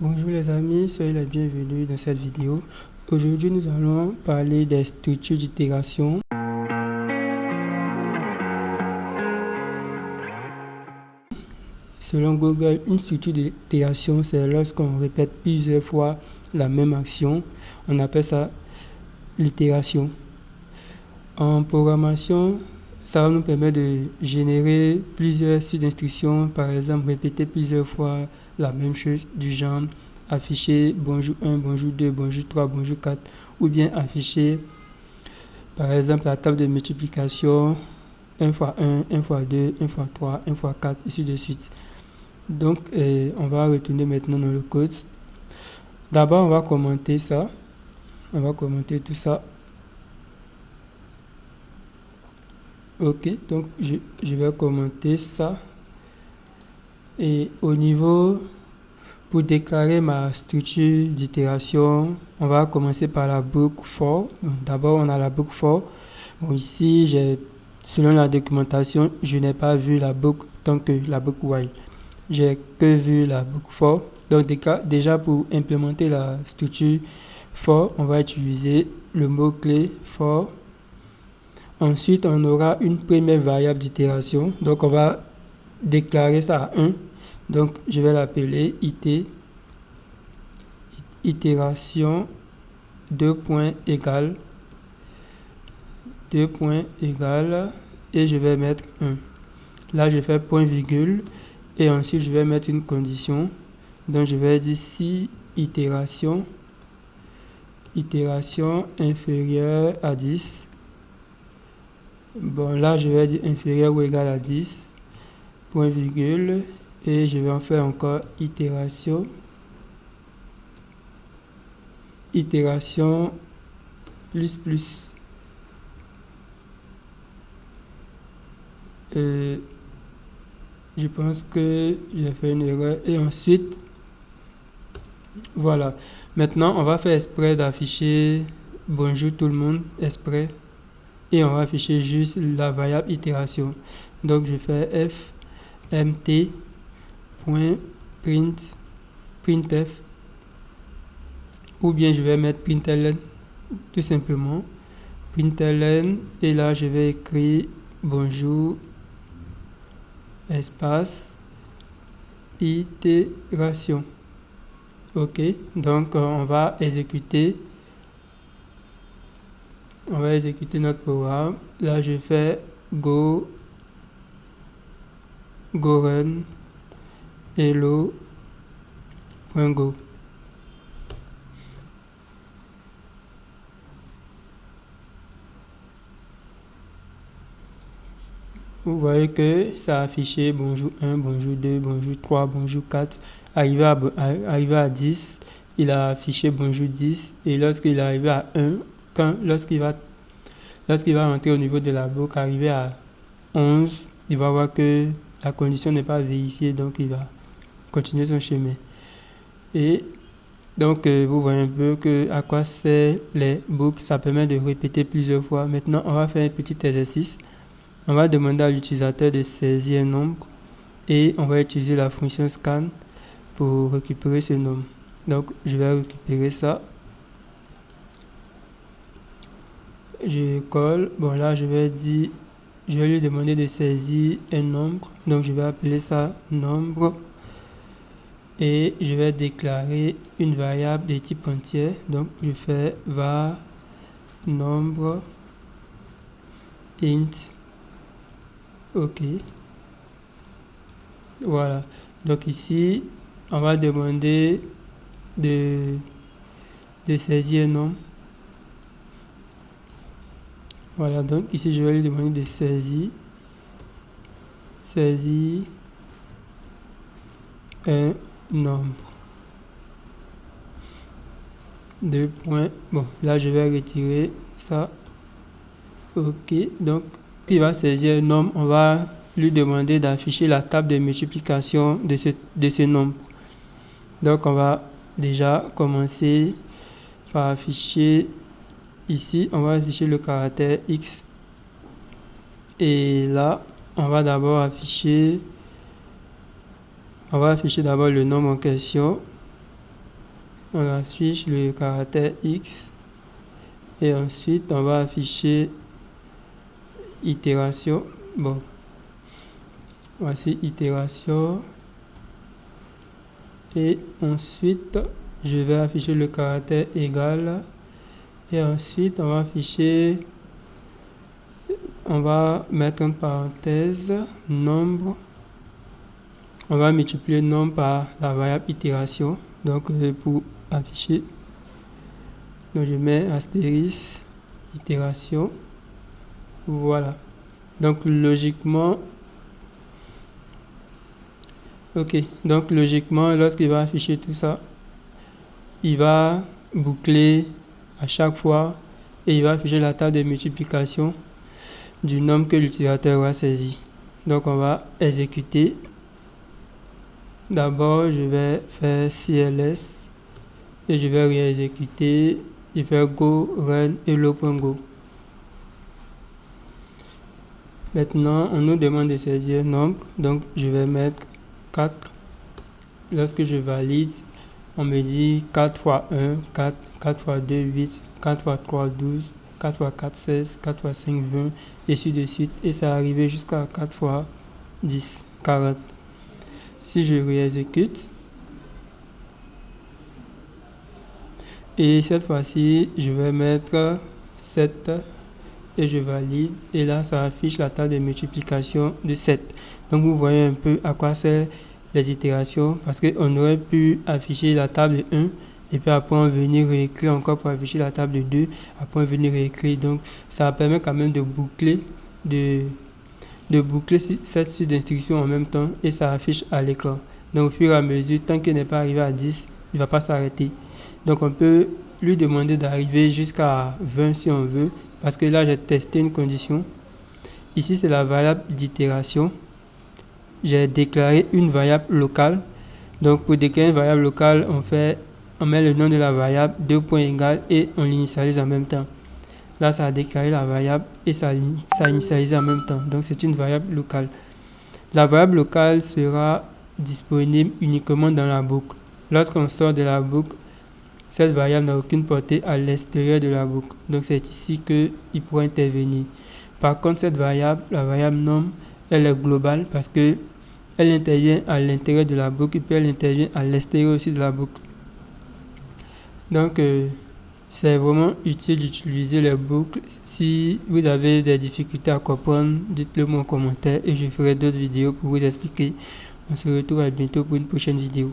Bonjour les amis, soyez les bienvenus dans cette vidéo. Aujourd'hui, nous allons parler des structures d'itération. Selon Google, une structure d'itération, c'est lorsqu'on répète plusieurs fois la même action. On appelle ça l'itération. En programmation, ça va nous permettre de générer plusieurs suites d'instructions, par exemple répéter plusieurs fois la même chose du genre afficher bonjour 1, bonjour 2, bonjour 3, bonjour 4, ou bien afficher par exemple la table de multiplication 1 fois 1, 1 fois 2, 1 fois 3, 1 fois 4, ainsi de suite. Donc on va retourner maintenant dans le code. D'abord on va commenter ça, on va commenter tout ça. Ok, donc je vais commenter ça. Et au niveau, pour déclarer ma structure d'itération, on va commencer par la boucle for. D'abord, on a la boucle for. Bon, ici, selon la documentation, je n'ai pas vu la boucle tant que la boucle while. J'ai que vu la boucle for. Donc, déjà, pour implémenter la structure for, on va utiliser le mot-clé for. Ensuite, on aura une première variable d'itération. Donc, on va déclarer ça à 1. Donc, je vais l'appeler itération 2 points égale et je vais mettre 1. Là, je fais point virgule et ensuite, je vais mettre une condition. Donc, je vais dire si itération inférieure à 10. Bon, là, je vais dire inférieur ou égal à 10, point virgule, et je vais en faire encore itération plus. Je pense que j'ai fait une erreur. Et ensuite, voilà. Maintenant, on va faire exprès d'afficher bonjour tout le monde, exprès. Et on va afficher juste la variable itération. Donc, je fais printf, ou bien je vais mettre println, tout simplement. Println, et là, je vais écrire bonjour, espace, itération. Ok, donc on va exécuter notre programme. Là, je fais go run hello.go. Vous voyez que ça a affiché bonjour 1, bonjour 2, bonjour 3, bonjour 4. Arrivé à 10, il a affiché bonjour 10. Et lorsqu'il est arrivé à 1, lorsqu'il va rentrer au niveau de la boucle, arrivé à 11, il va voir que la condition n'est pas vérifiée, donc il va continuer son chemin. Et donc, vous voyez un peu à quoi servent les boucles. Ça permet de répéter plusieurs fois. Maintenant, on va faire un petit exercice. On va demander à l'utilisateur de saisir un nombre et on va utiliser la fonction scan pour récupérer ce nombre. Donc, je vais récupérer ça. Je colle. Bon, là, je vais lui demander de saisir un nombre. Donc, je vais appeler ça nombre. Et je vais déclarer une variable de type entier. Donc, je fais var nombre int. Ok. Voilà. Donc, ici, on va demander de saisir un nombre. Voilà. Donc, ici, je vais lui demander de saisir un nombre. 2 points. Bon, là, je vais retirer ça. Ok. Donc, il va saisir un nombre. On va lui demander d'afficher la table de multiplication de ce nombre. Donc, on va déjà commencer par afficher ici. On va afficher le caractère X. Et là, on va afficher d'abord le nombre en question. on affiche le caractère X et ensuite on va afficher itération. Bon, voici itération et ensuite je vais afficher le caractère égal et ensuite on va mettre une parenthèse nombre. On va multiplier le nombre par la variable itération. Donc pour afficher, donc je mets astérisque itération. Voilà. Donc logiquement, lorsqu'il va afficher tout ça, il va boucler à chaque fois et il va afficher la table de multiplication du nombre que l'utilisateur aura saisi. Donc on va exécuter. D'abord, je vais faire CLS et je vais réexécuter et faire go, run hello.go. Maintenant, on nous demande de saisir un nombre, donc je vais mettre 4. Lorsque je valide, on me dit 4 fois 1, 4, 4 fois 2, 8, 4 fois 3, 12, 4 fois 4, 16, 4 fois 5, 20, et ainsi de suite. Et ça arrive jusqu'à 4 fois 10, 40. Si je réexécute, et cette fois-ci, je vais mettre 7 et je valide. Et là, ça affiche la table de multiplication de 7. Donc, vous voyez un peu à quoi servent les itérations parce qu'on aurait pu afficher la table de 1 et puis après on venir réécrire encore pour afficher la table de 2. Après on venir réécrire. Donc, ça permet quand même de boucler cette suite d'instructions en même temps et ça affiche à l'écran. Donc au fur et à mesure, tant qu'il n'est pas arrivé à 10, il ne va pas s'arrêter. Donc on peut lui demander d'arriver jusqu'à 20 si on veut, parce que là j'ai testé une condition. Ici c'est la variable d'itération. J'ai déclaré une variable locale. Donc pour déclarer une variable locale, on met le nom de la variable, 2 points égales et on l'initialise en même temps. Là, ça a déclaré la variable et ça a initialisé en même temps. Donc, c'est une variable locale. La variable locale sera disponible uniquement dans la boucle. Lorsqu'on sort de la boucle, cette variable n'a aucune portée à l'extérieur de la boucle. Donc, c'est ici qu'il pourra intervenir. Par contre, cette variable, la variable nombre, elle est globale parce qu'elle intervient à l'intérieur de la boucle et puis elle intervient à l'extérieur aussi de la boucle. Donc, c'est vraiment utile d'utiliser les boucles. Si vous avez des difficultés à comprendre, dites-le moi en commentaire et je ferai d'autres vidéos pour vous expliquer. On se retrouve à bientôt pour une prochaine vidéo.